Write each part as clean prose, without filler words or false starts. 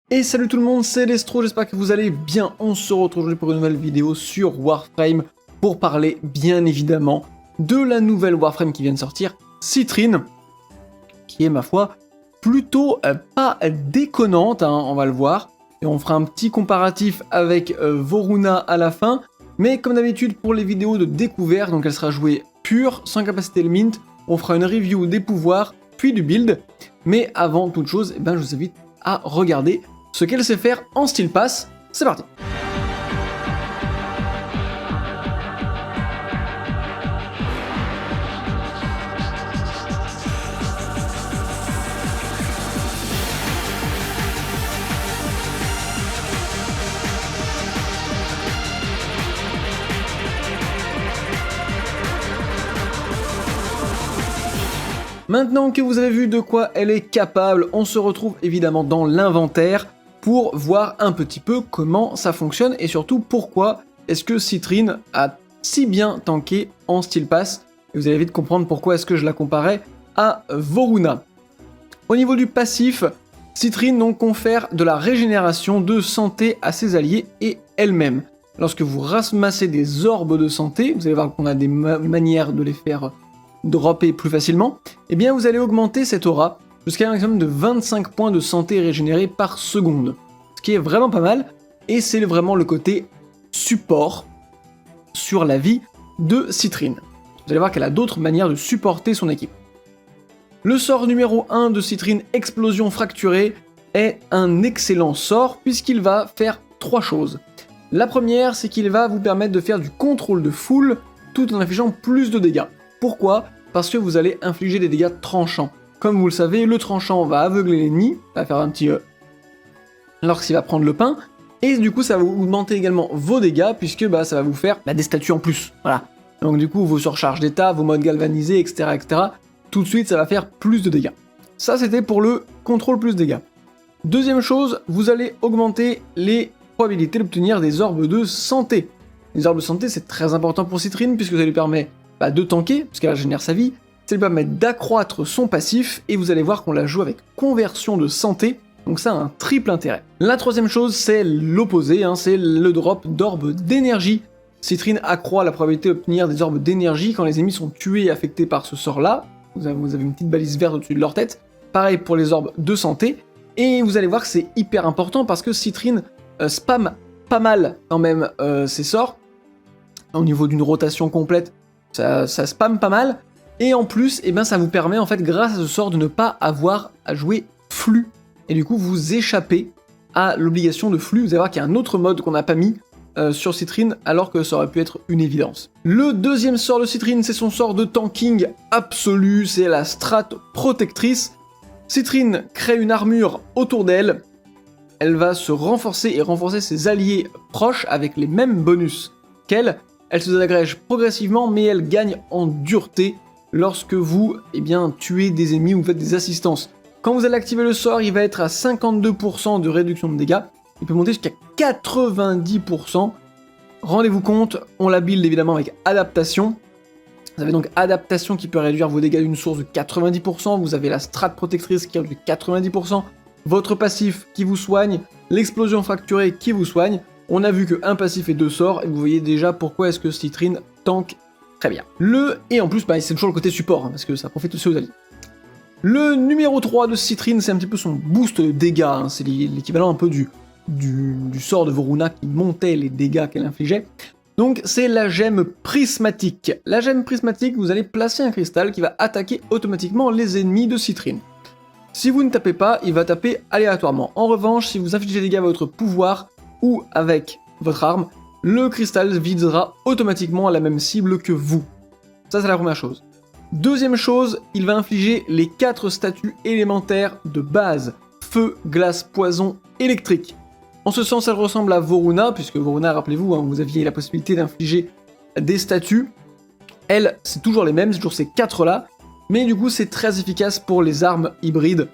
Et salut tout le monde, c'est Destro, j'espère que vous allez bien. On se retrouve aujourd'hui pour une nouvelle vidéo sur Warframe pour parler bien évidemment de la nouvelle Warframe qui vient de sortir, Citrine, qui est ma foi plutôt pas déconnante, hein, on va le voir. Et on fera un petit comparatif avec Voruna à la fin. Mais comme d'habitude pour les vidéos de découverte, donc elle sera jouée pure, sans capacité de mint, on fera une review des pouvoirs, puis du build. Mais avant toute chose, je vous invite à regarder ce qu'elle sait faire en style pass. C'est parti. Maintenant que vous avez vu de quoi elle est capable, on se retrouve évidemment dans l'inventaire pour voir un petit peu comment ça fonctionne et surtout pourquoi est-ce que Citrine a si bien tanké en style pass. Et vous allez vite comprendre pourquoi est-ce que je la comparais à Voruna. Au niveau du passif, Citrine donc confère de la régénération de santé à ses alliés et elle-même. Lorsque vous ramassez des orbes de santé, vous allez voir qu'on a des manières de les faire dropper plus facilement, et bien vous allez augmenter cette aura jusqu'à un maximum de 25 points de santé régénérés par seconde. Ce qui est vraiment pas mal, et c'est vraiment le côté support sur la vie de Citrine. Vous allez voir qu'elle a d'autres manières de supporter son équipe. Le sort numéro 1 de Citrine, Explosion Fracturée, est un excellent sort puisqu'il va faire 3 choses. La première, c'est qu'il va vous permettre de faire du contrôle de foule tout en infligeant plus de dégâts. Pourquoi ? Parce que vous allez infliger des dégâts tranchants. Comme vous le savez, le tranchant va aveugler l'ennemi, va faire un petit lorsqu'il va prendre le pain, et du coup ça va augmenter également vos dégâts, puisque ça va vous faire des statuts en plus. Voilà. Donc du coup vos surcharges d'état, vos modes galvanisés, etc., tout de suite ça va faire plus de dégâts. Ça c'était pour le contrôle plus dégâts. Deuxième chose, vous allez augmenter les probabilités d'obtenir des orbes de santé. Les orbes de santé c'est très important pour Citrine, puisque ça lui permet de tanker, puisqu'elle génère sa vie, ça lui permet d'accroître son passif, et vous allez voir qu'on la joue avec conversion de santé, donc ça a un triple intérêt. La troisième chose, c'est l'opposé, c'est le drop d'orbes d'énergie. Citrine accroît la probabilité d'obtenir des orbes d'énergie quand les ennemis sont tués et affectés par ce sort-là. Vous avez une petite balise verte au-dessus de leur tête. Pareil pour les orbes de santé, et vous allez voir que c'est hyper important, parce que Citrine spam pas mal quand même ses sorts, au niveau d'une rotation complète. Ça spam pas mal, et en plus, ça vous permet en fait, grâce à ce sort, de ne pas avoir à jouer flux, et du coup vous échappez à l'obligation de flux. Vous allez voir qu'il y a un autre mode qu'on n'a pas mis sur Citrine, alors que ça aurait pu être une évidence. Le deuxième sort de Citrine, c'est son sort de tanking absolu, c'est la strat protectrice. Citrine crée une armure autour d'elle, elle va se renforcer et renforcer ses alliés proches avec les mêmes bonus qu'elle. Elle se désagrège progressivement, mais elle gagne en dureté lorsque vous tuez des ennemis ou faites des assistances. Quand vous allez activer le sort, il va être à 52% de réduction de dégâts. Il peut monter jusqu'à 90%. Rendez-vous compte, on la build évidemment avec adaptation. Vous avez donc adaptation qui peut réduire vos dégâts d'une source de 90%. Vous avez la strat protectrice qui réduit 90%. Votre passif qui vous soigne. L'explosion fracturée qui vous soigne. On a vu que un passif et 2 sorts, et vous voyez déjà pourquoi est-ce que Citrine tank très bien. Et en plus, c'est toujours le côté support, parce que ça profite aussi aux alliés. Le numéro 3 de Citrine, c'est un petit peu son boost de dégâts, c'est l'équivalent un peu du sort de Voruna qui montait les dégâts qu'elle infligeait. Donc c'est la gemme prismatique. La gemme prismatique, vous allez placer un cristal qui va attaquer automatiquement les ennemis de Citrine. Si vous ne tapez pas, il va taper aléatoirement. En revanche, si vous infligez des dégâts à votre pouvoir, ou avec votre arme, le cristal visera automatiquement la même cible que vous. Ça c'est la première chose. Deuxième chose, il va infliger les 4 statuts élémentaires de base: feu, glace, poison, électrique. En ce sens, elle ressemble à Voruna, puisque Voruna, rappelez-vous, vous aviez la possibilité d'infliger des statuts. Elle, c'est toujours les mêmes, c'est toujours ces 4 là, mais du coup c'est très efficace pour les armes hybrides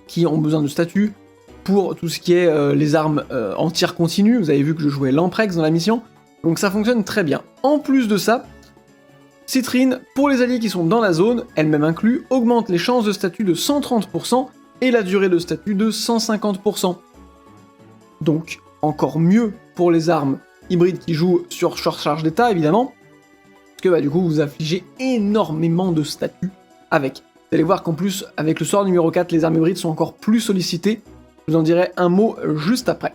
qui ont besoin de statuts. Pour tout ce qui est les armes en tir continu, vous avez vu que je jouais l'Amprex dans la mission, donc ça fonctionne très bien. En plus de ça, Citrine, pour les alliés qui sont dans la zone, elle-même inclus, augmente les chances de statut de 130% et la durée de statut de 150%. donc encore mieux pour les armes hybrides qui jouent sur surcharge d'état évidemment, parce que du coup vous affligez énormément de statuts avec. Vous allez voir qu'en plus avec le sort numéro 4, les armes hybrides sont encore plus sollicitées, je vous en dirai un mot juste après.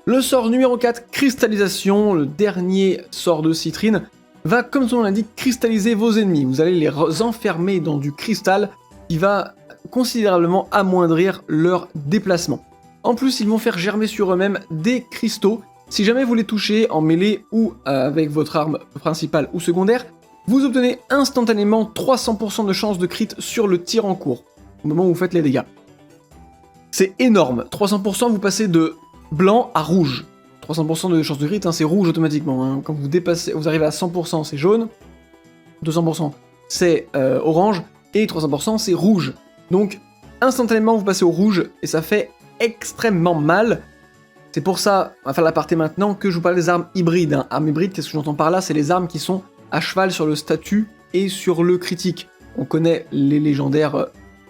Le sort numéro 4, cristallisation, le dernier sort de Citrine, va comme son nom l'indique cristalliser vos ennemis, vous allez les enfermer dans du cristal qui va considérablement amoindrir leur déplacement. En plus, ils vont faire germer sur eux-mêmes des cristaux. Si jamais vous les touchez en mêlée ou avec votre arme principale ou secondaire, vous obtenez instantanément 300% de chance de crit sur le tir en cours, au moment où vous faites les dégâts. C'est énorme, 300% vous passez de blanc à rouge. 300% de chance de crit, c'est rouge automatiquement. Quand vous arrivez à 100%, c'est jaune, 200% c'est orange, et 300% c'est rouge. Donc, instantanément vous passez au rouge, et ça fait extrêmement mal. C'est pour ça, on va faire l'aparté maintenant, que je vous parle des armes hybrides. Armes hybrides, qu'est-ce que j'entends par là? C'est les armes qui sont à cheval sur le statut et sur le critique. On connaît les légendaires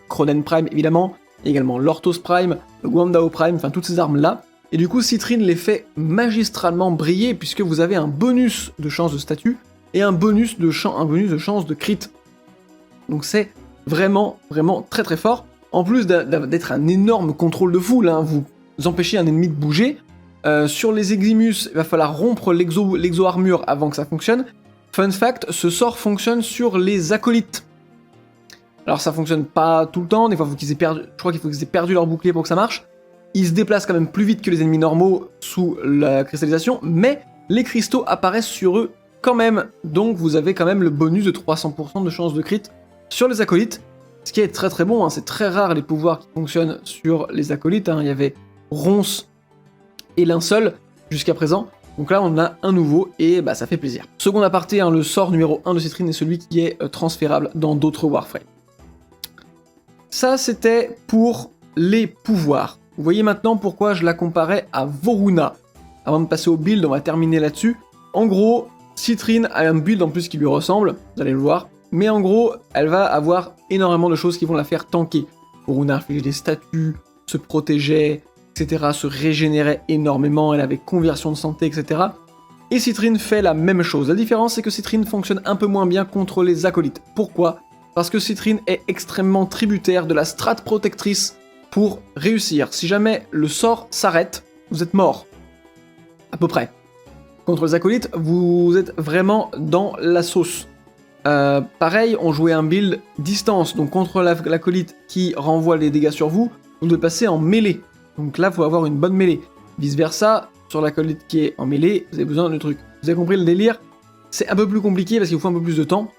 Cronen Prime évidemment, également l'Orthos Prime, le Guandao Prime, enfin toutes ces armes-là. Et du coup, Citrine les fait magistralement briller, puisque vous avez un bonus de chance de statut et un bonus de chance de crit. Donc c'est vraiment, vraiment très très fort. En plus d'être un énorme contrôle de foule, vous empêchez un ennemi de bouger. Sur les Eximus, il va falloir rompre l'exo-armure avant que ça fonctionne. Fun fact, ce sort fonctionne sur les acolytes. Alors ça fonctionne pas tout le temps, des fois je crois qu'il faut qu'ils aient perdu leur bouclier pour que ça marche. Ils se déplacent quand même plus vite que les ennemis normaux sous la cristallisation, mais les cristaux apparaissent sur eux quand même. Donc vous avez quand même le bonus de 300% de chance de crit sur les acolytes. Ce qui est très très bon, c'est très rare les pouvoirs qui fonctionnent sur les acolytes. Il y avait Ronce et Linceul jusqu'à présent. Donc là on en a un nouveau et ça fait plaisir. Second aparté, le sort numéro 1 de Citrine est celui qui est transférable dans d'autres Warframes. Ça c'était pour les pouvoirs. Vous voyez maintenant pourquoi je la comparais à Voruna. Avant de passer au build, on va terminer là-dessus. En gros, Citrine a un build en plus qui lui ressemble, vous allez le voir. Mais en gros, elle va avoir énormément de choses qui vont la faire tanker. Voruna infligeait des statuts, se protégeait, etc., se régénérait énormément, elle avait conversion de santé, etc. Et Citrine fait la même chose. La différence, c'est que Citrine fonctionne un peu moins bien contre les acolytes. Pourquoi? Parce que Citrine est extrêmement tributaire de la strat protectrice pour réussir. Si jamais le sort s'arrête, vous êtes mort. À peu près. Contre les acolytes, vous êtes vraiment dans la sauce. Pareil, on jouait un build distance, donc contre l'acolyte qui renvoie les dégâts sur vous, vous devez passer en mêlée. Donc là, il faut avoir une bonne mêlée. Vice versa, sur l'acolyte qui est en mêlée, vous avez besoin de truc. Vous avez compris le délire? C'est un peu plus compliqué parce qu'il vous faut un peu plus de temps.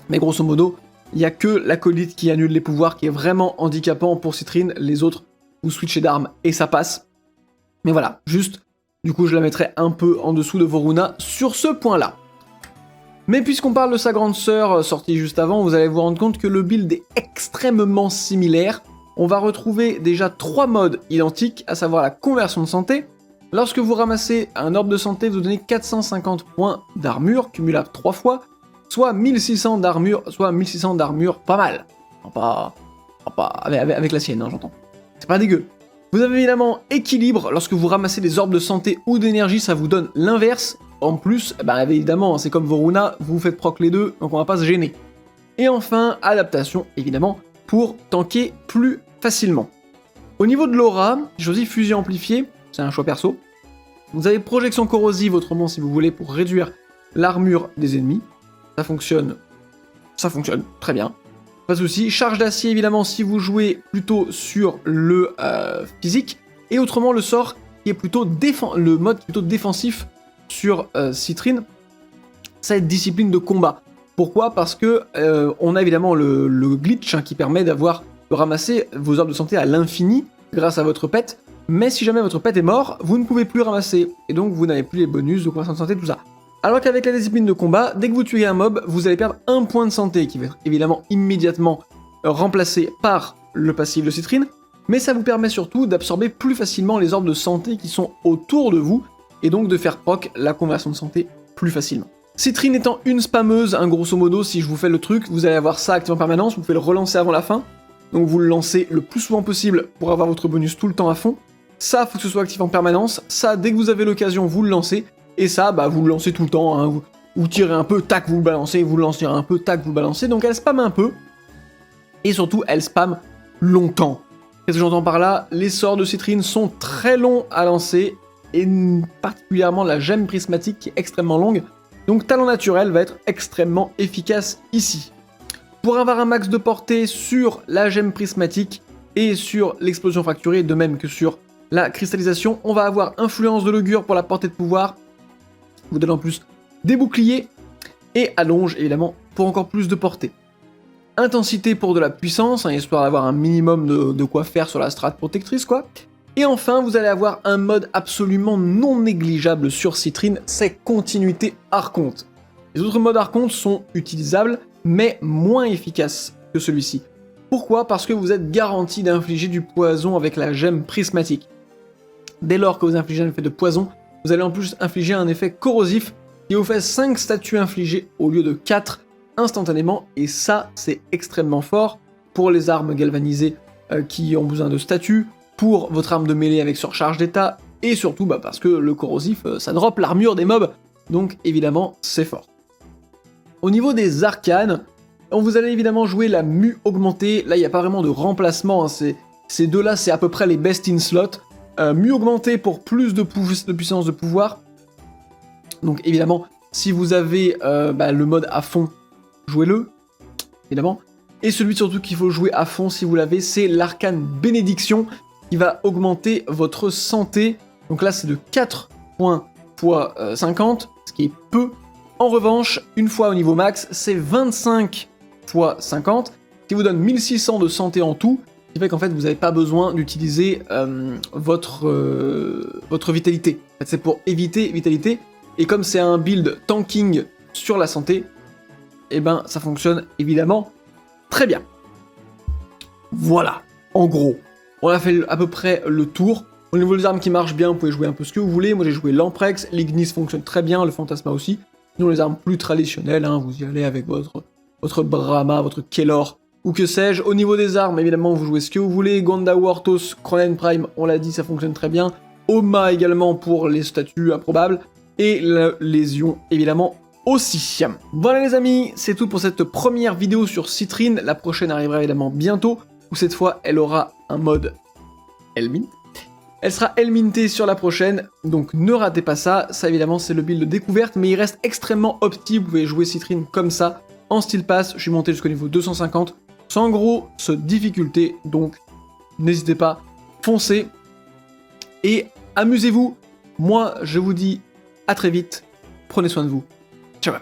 Mais grosso modo, il n'y a que l'acolyte qui annule les pouvoirs qui est vraiment handicapant pour Citrine. Les autres, vous switchez d'armes et ça passe. Mais voilà, juste, du coup, je la mettrai un peu en dessous de Voruna sur ce point-là. Mais puisqu'on parle de sa grande sœur sortie juste avant, vous allez vous rendre compte que le build est extrêmement similaire. On va retrouver déjà 3 modes identiques, à savoir la conversion de santé. Lorsque vous ramassez un orbe de santé, vous donnez 450 points d'armure, cumulable 3 fois, soit 1600 d'armure, pas mal. Pas avec la sienne, j'entends. C'est pas dégueu. Vous avez évidemment équilibre, lorsque vous ramassez des orbes de santé ou d'énergie, ça vous donne l'inverse. En plus, évidemment, c'est comme Voruna, vous faites proc les deux, donc on va pas se gêner. Et enfin, adaptation, évidemment, pour tanker plus facilement. Au niveau de l'aura, j'ai choisi fusil amplifié, c'est un choix perso. Vous avez projection corrosive, autrement si vous voulez, pour réduire l'armure des ennemis. Ça fonctionne très bien. Pas de souci. Charge d'acier, évidemment, si vous jouez plutôt sur le physique. Et autrement, le sort qui est plutôt le mode plutôt défensif sur Citrine, ça va être discipline de combat. Pourquoi? Parce que on a évidemment le glitch qui permet de ramasser vos orbes de santé à l'infini grâce à votre pet. Mais si jamais votre pet est mort, vous ne pouvez plus ramasser. Et donc vous n'avez plus les bonus de conversion de santé, tout ça. Alors qu'avec la discipline de combat, dès que vous tuez un mob, vous allez perdre 1 point de santé qui va être évidemment immédiatement remplacé par le passif de Citrine. Mais ça vous permet surtout d'absorber plus facilement les orbes de santé qui sont autour de vous. Et donc de faire proc la conversion de santé plus facilement. Citrine étant une spammeuse, grosso modo, si je vous fais le truc, vous allez avoir ça actif en permanence, vous pouvez le relancer avant la fin. Donc vous le lancez le plus souvent possible pour avoir votre bonus tout le temps à fond. Ça, faut que ce soit actif en permanence. Ça, dès que vous avez l'occasion, vous le lancez. Et ça, bah, vous le lancez tout le temps. Hein. Vous tirez un peu, tac, vous le balancez. Vous le lancez un peu, tac, vous le balancez. Donc elle spamme un peu. Et surtout, elle spamme longtemps. Qu'est-ce que j'entends par là? Les sorts de Citrine sont très longs à lancer. Et particulièrement la gemme prismatique qui est extrêmement longue. Donc talent naturel va être extrêmement efficace ici. Pour avoir un max de portée sur la gemme prismatique et sur l'explosion fracturée, de même que sur la cristallisation, on va avoir influence de l'augure pour la portée de pouvoir, vous donne en plus des boucliers, et allonge évidemment pour encore plus de portée. Intensité pour de la puissance, hein, histoire d'avoir un minimum de quoi faire sur la strat protectrice quoi. Et enfin, vous allez avoir un mode absolument non négligeable sur Citrine, c'est continuité Archonte. Les autres modes Archonte sont utilisables, mais moins efficaces que celui-ci. Pourquoi? Parce que vous êtes garanti d'infliger du poison avec la gemme prismatique. Dès lors que vous infligez un effet de poison, vous allez en plus infliger un effet corrosif qui vous fait 5 statuts infligés au lieu de 4 instantanément, et ça c'est extrêmement fort pour les armes galvanisées qui ont besoin de statuts, pour votre arme de mêlée avec surcharge d'état, et surtout bah, parce que le corrosif ça drop l'armure des mobs, donc évidemment c'est fort. Au niveau des arcanes, vous allez évidemment jouer la mue augmentée. Là, il n'y a pas vraiment de remplacement. Hein. Ces deux-là, c'est à peu près les best in slot. Mue augmentée pour plus de puissance de pouvoir. Donc évidemment, si vous avez le mode à fond, jouez-le. Évidemment. Et celui surtout qu'il faut jouer à fond si vous l'avez, c'est l'arcane bénédiction qui va augmenter votre santé. Donc là, c'est de 4 points fois 50, ce qui est peu. En revanche, une fois au niveau max, c'est 25 x 50, qui vous donne 1600 de santé en tout, ce qui fait qu'en fait, vous n'avez pas besoin d'utiliser votre vitalité. En fait, c'est pour éviter vitalité, et comme c'est un build tanking sur la santé, et ben ça fonctionne évidemment très bien. Voilà, en gros, on a fait à peu près le tour. Au niveau des armes qui marchent bien, vous pouvez jouer un peu ce que vous voulez. Moi j'ai joué l'Amprex, l'Ignis fonctionne très bien, le Fantasma aussi. Sinon les armes plus traditionnelles, hein, vous y allez avec votre Brahma, votre Kelor, ou que sais-je. Au niveau des armes, évidemment, vous jouez ce que vous voulez. Gonda Wartos, Cronen Prime, on l'a dit, ça fonctionne très bien. Oma également pour les statuts improbables. Et la lésion, évidemment, aussi. Voilà les amis, c'est tout pour cette première vidéo sur Citrine. La prochaine arrivera évidemment bientôt, où cette fois, elle aura un mode Elmint. Elle sera Elmintée sur la prochaine, donc ne ratez pas ça. Ça évidemment c'est le build de découverte, mais il reste extrêmement opti. Vous pouvez jouer Citrine comme ça, en style pass. Je suis monté jusqu'au niveau 250, sans grosse difficulté, donc n'hésitez pas, foncez et amusez-vous. Moi je vous dis à très vite, prenez soin de vous, ciao.